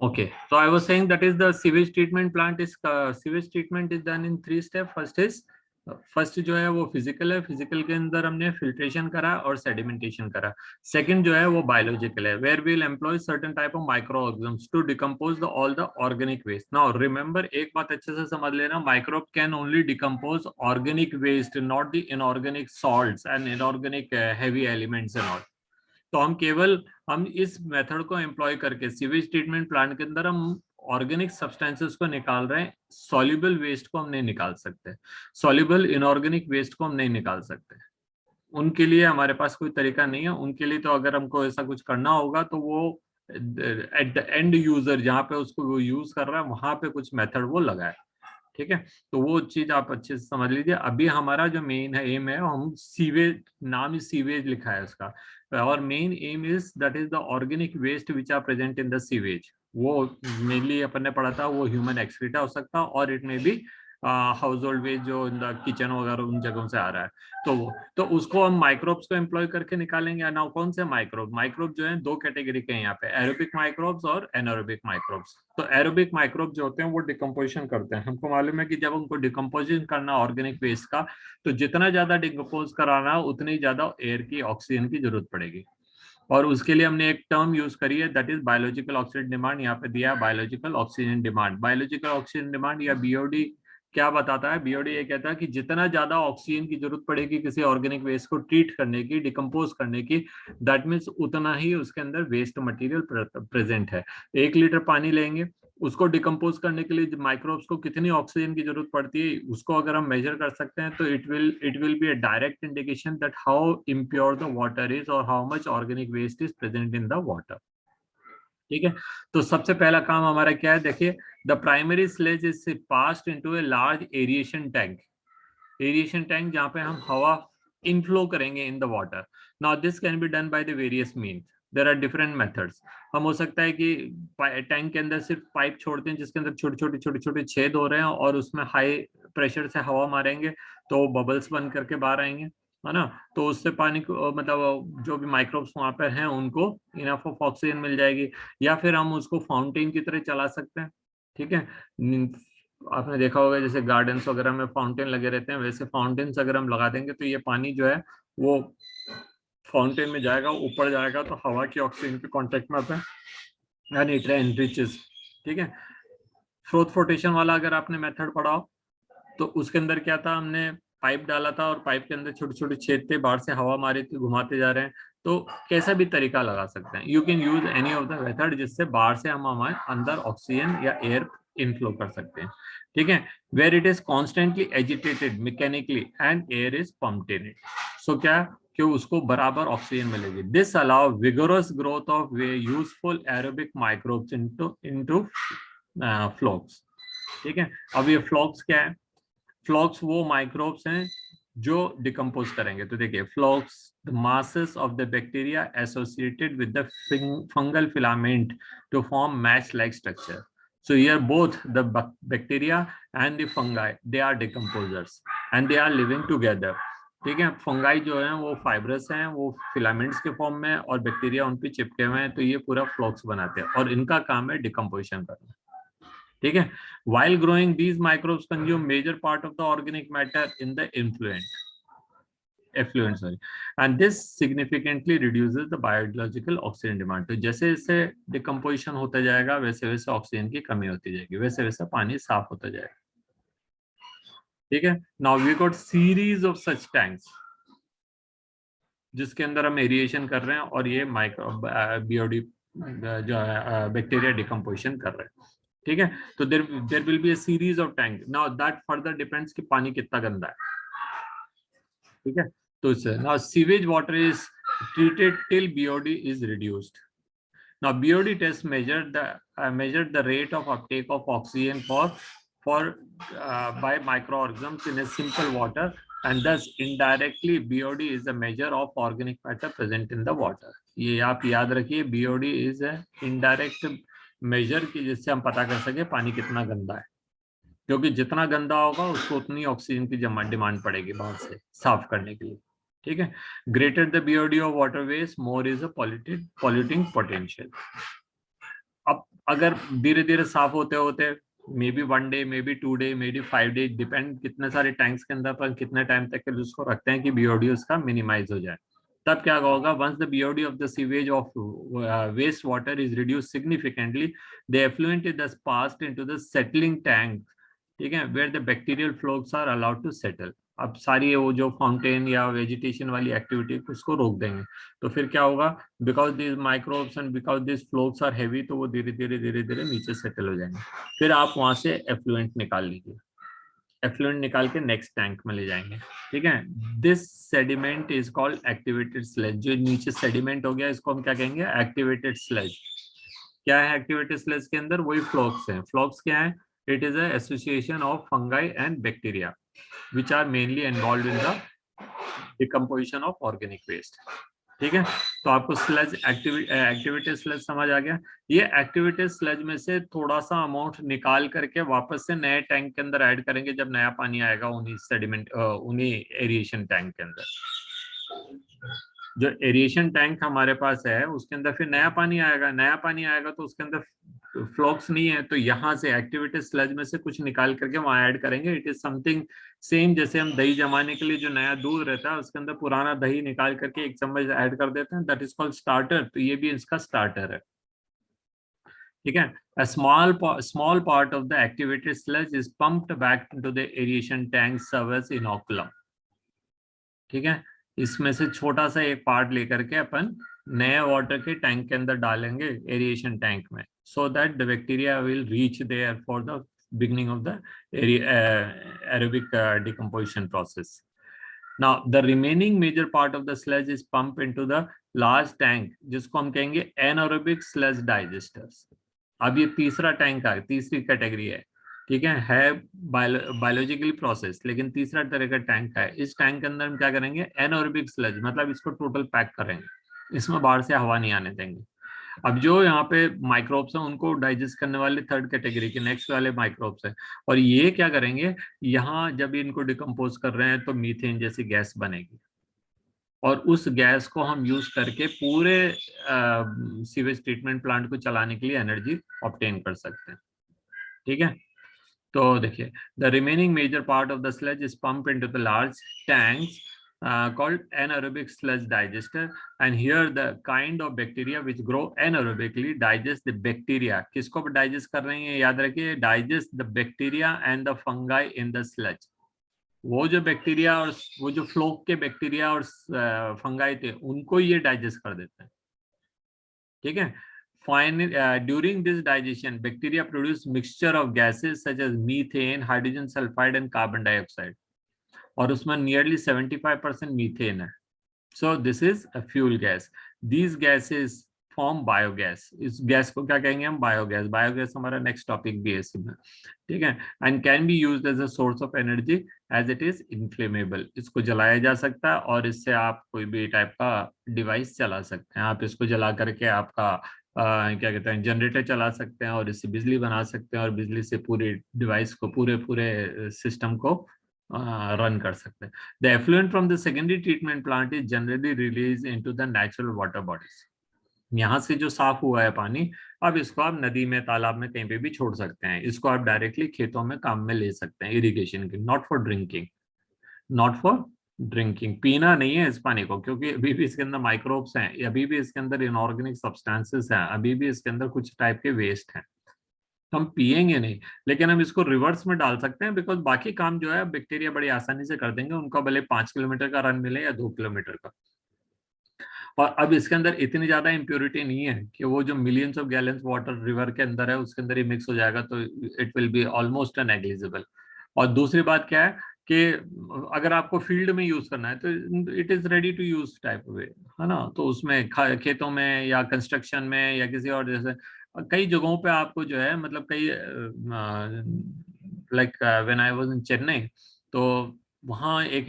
Okay, so I was saying that is the sewage treatment plant is sewage treatment is done in 3 steps. First जो है वो physical है, physical के अंदर हमने फिल्ट्रेशन करा और सेडिमेंटेशन करा. सेकंड जो है वो बायोलॉजिकल है, where we will employ certain type of micro organisms to decompose the all the organic waste. Now remember, एक बात अच्छे से समझ लेना, microbe can only decompose organic waste, not the inorganic salts and inorganic heavy elements and all. तो हम इस method को एम्प्लॉय करके सीवेज ट्रीटमेंट प्लांट के अंदर हम ऑर्गेनिक सब्सटेंसेस को निकाल रहे हैं. सॉल्युबल वेस्ट को हम नहीं निकाल सकते, सॉल्युबल इनऑर्गेनिक वेस्ट को हम नहीं निकाल सकते. उनके लिए हमारे पास कोई तरीका नहीं है. उनके लिए तो अगर हमको ऐसा कुछ करना होगा तो वो एट द एंड यूजर जहाँ पे उसको वो यूज कर रहा है वहां पे कुछ मेथड वो लगाए. ठीक है, तो वो चीज आप अच्छे से समझ लीजिए. अभी हमारा जो मेन है एम है, हम सीवेज, नाम ही सीवेज लिखा है उसका, और main aim is that is the organic waste which are present in the sewage. वो मेनली अपन ने पढ़ा था वो ह्यूमन एक्सक्रीटा हो सकता है, और इट में भी हाउस होल्ड वेस्ट जो इन द किचन वगैरह उन जगहों से आ रहा है. तो उसको हम माइक्रोब्स को एम्प्लॉय करके निकालेंगे. नाउ कौन से माइक्रोब जो है दो कैटेगरी के हैं यहाँ पे, एरोबिक माइक्रोब्स और एनारोबिक माइक्रोब्स. तो एरोबिक माइक्रोब जो होते हैं वो डिकम्पोजिशन करते हैं. हमको मालूम है कि जब उनको डिकम्पोजिशन करना ऑर्गेनिक वेस्ट का, तो जितना ज्यादा डिकम्पोज कराना उतनी ज्यादा एयर की, ऑक्सीजन की जरूरत पड़ेगी. और उसके लिए हमने एक टर्म यूज करी है, that is biological oxygen demand. यहाँ पे दिया है biological oxygen demand. Biological oxygen demand या बीओडी क्या बताता है? बीओडी ये कहता है कि जितना ज्यादा ऑक्सीजन की जरूरत पड़ेगी किसी ऑर्गेनिक वेस्ट को ट्रीट करने की, डिकम्पोज करने की, दैट मीन्स उतना ही उसके अंदर वेस्ट मटेरियल प्रेजेंट है. 1 लीटर पानी लेंगे, उसको डिकम्पोज करने के लिए माइक्रोब्स को कितनी ऑक्सीजन की जरूरत पड़ती है, उसको अगर हम मेजर कर सकते हैं तो it will be a direct indication that how impure the water is और how much organic waste is present in the water. ठीक है, तो सबसे पहला काम हमारा क्या है? देखिए, the primary sludge is passed into a large aeration tank. Aeration tank जहां पे हम हवा इनफ्लो करेंगे in the water. Now this can be done by the various means. There are different methods. हम हो सकता है कि टैंक के अंदर सिर्फ पाइप छोड़ते हैं जिसके अंदर छोटे छोटे छेद हो रहे हैं, और उसमें हाई प्रेशर से हवा मारेंगे तो बबल्स बन करके बाहर आएंगे, है ना. तो उससे पानी को, मतलब जो भी माइक्रोब्स वहां पर हैं उनको इनफ ऑफ ऑक्सीजन मिल जाएगी. या फिर हम उसको फाउंटेन की तरह चला सकते हैं. ठीक है, आपने देखा होगा जैसे गार्डन्स वगैरह में फाउंटेन लगे रहते हैं, वैसे फाउंटेन्स अगर हम लगा देंगे तो ये पानी जो है वो फाउंटेन में जाएगा, ऊपर जाएगा, तो हवा की ऑक्सीजन के कांटेक्ट में आता है एंड इट एनरिचेस. ठीक है, फ्रोथ फ्लोटेशन वाला अगर आपने मेथड पढ़ा हो तो उसके अंदर क्या था, हमने पाइप डाला था और पाइप के अंदर छोटे छोटे छेद थे, बाहर से हवा मारी थी, घुमाते जा रहे हैं. तो कैसा भी तरीका लगा सकते हैं. You can use any of the method जिससे बाहर से हम हमारे अंदर ऑक्सीजन या एयर इनफ्लो कर सकते हैं. ठीक है, where it is constantly agitated mechanically and air is pumped in it. So क्या कि उसको बराबर ऑक्सीजन मिलेगी. This allow vigorous growth of way useful aerobic microbes into into flocs. ठीक है, अब ये फ्लोक्स क्या है? फ्लॉक्स वो माइक्रोब्स हैं जो डिकम्पोज करेंगे. तो देखिए, फ्लॉक्स the masses of the bacteria associated with the fungal filament to form match like structure. So here both the bacteria and the fungi, they are decomposers and they are living together. ठीक है, fungi जो है वो fibrous हैं, वो filaments के form में, और बैक्टीरिया उन पे चिपके हुए हैं. तो ये पूरा फ्लॉक्स बनाते हैं और इनका काम है डिकम्पोजिशन करना. ठीक है, while growing these microbes consume major part of the organic matter in the effluent, sorry, and this significantly reduces the biological oxygen demand. तो जैसे जैसे डिकम्पोजिशन होता जाएगा वैसे वैसे ऑक्सीजन की कमी होती जाएगी, वैसे वैसे पानी साफ होता जाएगा. ठीक है, now we got series of such tanks जिसके अंदर हम एरिएशन कर रहे हैं और ये माइक्रो बीओडी जो है बैक्टीरिया डिकम्पोजिशन कर रहे हैं. ठीक है, तो there will be a series of tank. Now that further depends कि पानी कितना गंदा है. ठीक है, तो now sewage water is treated till BOD is reduced. Now BOD test measured the rate of uptake of oxygen for by microorganisms in a simple water, and thus indirectly BOD is a measure of organic matter present in the water. ये आप याद रखिए, BOD is a indirect measure की जिससे हम पता कर सके पानी कितना गंदा है, क्योंकि जितना गंदा होगा उसको उतनी ऑक्सीजन की डिमांड पड़ेगी बाहर से साफ करने के लिए. ठीक है, greater the BOD of water waste more is a polluting potential. अब अगर धीरे धीरे साफ होते होते may be 1 day, may be 2 day, may be 5 day, depend कितने सारे टैंक्स के अंदर पर कितने टाइम तक के लिए उसको रखते हैं कि बीओडी उसका मिनिमाइज हो जाए। तब क्या होगा, once the BOD of the sewage of waste water is reduce significantly, the effluent is thus passed into the settling tank, ठीक है, where the bacterial flocs are allowed to settle. अब सारी वो जो फाउंटेन या वेजिटेशन वाली activity उसको रोक देंगे, तो फिर क्या होगा, because this microbes and because this flocs are heavy, तो वो धीरे धीरे धीरे धीरे नीचे सेटल हो जाएंगे। फिर आप वहां से एफ्लुएंट निकाल लीजिए, एफ्लुएंट निकाल के नेक्स्ट टैंक में ले जाएंगे, ठीक है। This sediment is called activated sludge. जो नीचे सेडिमेंट हो गया इसको हम क्या कहेंगे, एक्टिवेटेड स्लज। क्या है एक्टिवेटेड स्लज के अंदर, वही फ्लोक्स है। फ्लोक्स क्या है, it is association of fungi and bacteria which are mainly involve in the decomposition of organic waste, ठीक है। तो आपको स्लज एक्टिवेटेड स्लज समझ आ गया। ये एक्टिवेटेड स्लज में से थोड़ा सा अमाउंट निकाल करके वापस से नए टैंक के अंदर ऐड करेंगे जब नया पानी आएगा उन्हीं सेडिमेंट उन्हीं एरिएशन टैंक के अंदर। जो एरिएशन टैंक हमारे पास है उसके अंदर फिर नया पानी आएगा, नया पानी आएगा तो उसके अंदर फ्लोक्स नहीं है, तो यहाँ से एक्टिवेटेड स्लज में से कुछ निकाल करके वहां ऐड करेंगे। इट इज समथिंग सेम जैसे हम दही जमाने के लिए जो नया दूध रहता है उसके अंदर पुराना दही निकाल करके 1 चम्मच ऐड कर देते हैं, दैट इज कॉल्ड स्टार्टर। तो ये भी इसका स्टार्टर है, ठीक है। A small part of the activated sludge is pumped back into the aeration tank serve as inoculum, ठीक है। इसमें से छोटा सा एक पार्ट लेकर के अपन नए वाटर के टैंक के अंदर डालेंगे, एरिएशन टैंक में, so that the bacteria will reach there for the beginning of the aerobic decomposition process. Now the remaining major part of the sludge is pumped into the large tank जिसको हम कहेंगे anaerobic sludge digesters। अब ये तीसरा tank है, तीसरी category है, ठीक है बायोलॉजिकली प्रोसेस, लेकिन तीसरा तरह का टैंक है। इस टैंक के अंदर हम क्या करेंगे, एनएरोबिक स्लज, मतलब इसको टोटल पैक करेंगे, इसमें बाहर से हवा नहीं आने देंगे। अब जो यहाँ पे माइक्रोब्स हैं उनको डाइजेस्ट करने वाले थर्ड कैटेगरी के नेक्स्ट वाले माइक्रोब्स हैं, और ये क्या करेंगे, यहाँ जब इनको डिकम्पोज कर रहे हैं तो मीथेन जैसी गैस बनेगी, और उस गैस को हम यूज करके पूरे सीवेज ट्रीटमेंट प्लांट को चलाने के लिए एनर्जी ऑब्टेन कर सकते हैं, ठीक है। तो देखिए, the remaining major part of the sludge is pump into the large tanks called anaerobic sludge digester, and here the kind of bacteria which grow anaerobically digest the bacteria। किसको digest कर रहे हैं याद रखिए, digest the bacteria and the fungi in the sludge. वो जो bacteria और वो जो फ्लोक के बैक्टीरिया और फंगाई थे उनको ये डाइजेस्ट कर देते हैं, ठीक है। Finally, during this digestion, bacteria produce mixture of gases such as methane, hydrogen sulfide, and carbon dioxide. और उसमें nearly 75% methane है। So this is a fuel gas. These gases form biogas. इस गैस को क्या कहेंगे हम, बायोगैस। बायोगैस हमारा next topic भी है इसमें, ठीक है। And can be used as a source of energy as it is inflammable. इसको जलाया जा सकता है और इससे आप कोई भी टाइप का डिवाइस चला सकते हैं। आप इसको जला करके आपका क्या कहते हैं जनरेटर चला सकते हैं और इससे बिजली बना सकते हैं, और बिजली से पूरे डिवाइस को पूरे पूरे सिस्टम को रन कर सकते हैं। The effluent from the secondary treatment plant is generally released into the natural water bodies। यहाँ से जो साफ हुआ है पानी, अब इसको आप नदी में, तालाब में, कहीं पे भी छोड़ सकते हैं। इसको आप डायरेक्टली खेतों में काम में ले सकते हैं इरिगेशन की, not for drinking, not for drinking. पीना नहीं है इस पानी को, क्योंकि अभी भी इसके अंदर माइक्रोब्स हैं, अभी भी इसके अंदर इनऑर्गेनिक सब्सटेंसेस हैं, अभी भी इसके अंदर कुछ टाइप के वेस्ट हैं, हम पिएंगे नहीं। लेकिन हम इसको रिवर्स में डाल सकते हैं, बिकॉज बाकी काम जो है बैक्टीरिया बड़ी आसानी से कर देंगे, उनका भले 5 किलोमीटर का रन मिले या 2 किलोमीटर का। और अब इसके अंदर इतनी ज्यादा इम्प्योरिटी नहीं है कि वो जो millions of gallons water river के अंदर है उसके अंदर ही मिक्स हो जाएगा, तो it will be almost negligible. और दूसरी बात क्या है कि अगर आपको फील्ड में यूज करना है तो it is ready to use type way, है ना। तो उसमें खेतों में या कंस्ट्रक्शन में या किसी और, जैसे कई जगहों पे आपको जो है, मतलब कई like when I was in Chennai, तो वहाँ एक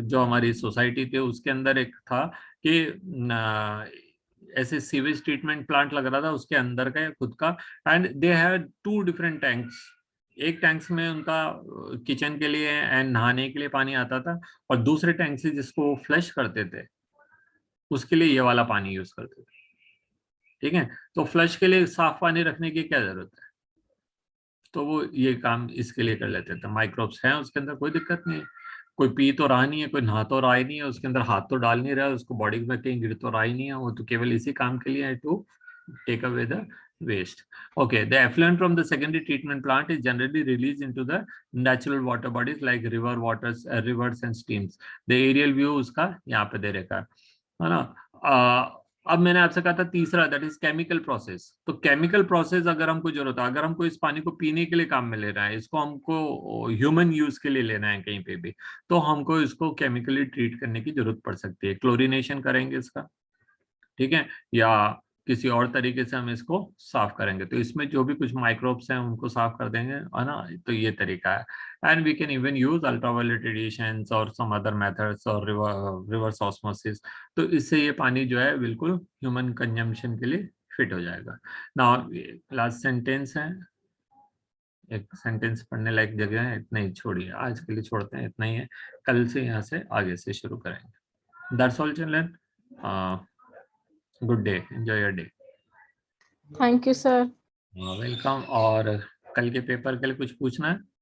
जो हमारी सोसाइटी थी उसके अंदर एक था कि ऐसे सीवेज ट्रीटमेंट प्लांट लग रहा था उसके अंदर का खुद का, and they had 2 different tanks. एक टैंक्स में उनका किचन के लिए एंड नहाने के लिए पानी आता था, और दूसरे टैंक से जिसको फ्लश करते थे उसके लिए ये वाला पानी यूज करते थे, ठीक है, तो फ्लश के लिए साफ पानी रखने की क्या जरूरत है, तो वो ये काम इसके लिए कर लेते थे। माइक्रोब्स हैं उसके अंदर, कोई दिक्कत नहीं है, कोई पी तो रहा नहीं है, कोई नहा तो रहा ही नहीं है, उसके अंदर हाथ तो डाल नहीं रहा है, उसको बॉडी में कहीं गिर तो रहा ही नहीं है, वो तो केवल इसी काम के लिए है, to take away the waste. Okay, the effluent from the secondary treatment plant is generally released into the natural water bodies like rivers and streams. The aerial view उसका यहाँ पे दे रखा है ना। अब मैंने आपसे कहा था तीसरा, दैट इज केमिकल प्रोसेस। तो केमिकल प्रोसेस अगर हमको जरूरत है, अगर हमको इस पानी को पीने के लिए काम में ले रहा है, इसको हमको ह्यूमन यूज के लिए लेना है कहीं पे भी, तो हमको इसको केमिकली ट्रीट करने की जरूरत पड़ सकती है। क्लोरीनेशन करेंगे इसका, ठीक है, या किसी और तरीके से हम इसको साफ करेंगे, तो इसमें जो भी कुछ माइक्रोब्स हैं उनको साफ कर देंगे, है ना। तो ये तरीका है। And we can even use ultraviolet radiations और सम अदर मेथड्स और रिवर्स ऑस्मोसिस। तो इससे ये पानी जो है बिल्कुल ह्यूमन कंजम्पशन के लिए फिट हो जाएगा। नाउ लास्ट सेंटेंस है, एक सेंटेंस पढ़ने लायक जगह है, इतना ही छोड़िए, आज के लिए छोड़ते हैं, इतना ही है, कल से यहाँ से आगे से शुरू करेंगे। That's all children, good day, enjoy your day. Thank you sir. Welcome. और कल के पेपर के लिए कुछ पूछना है?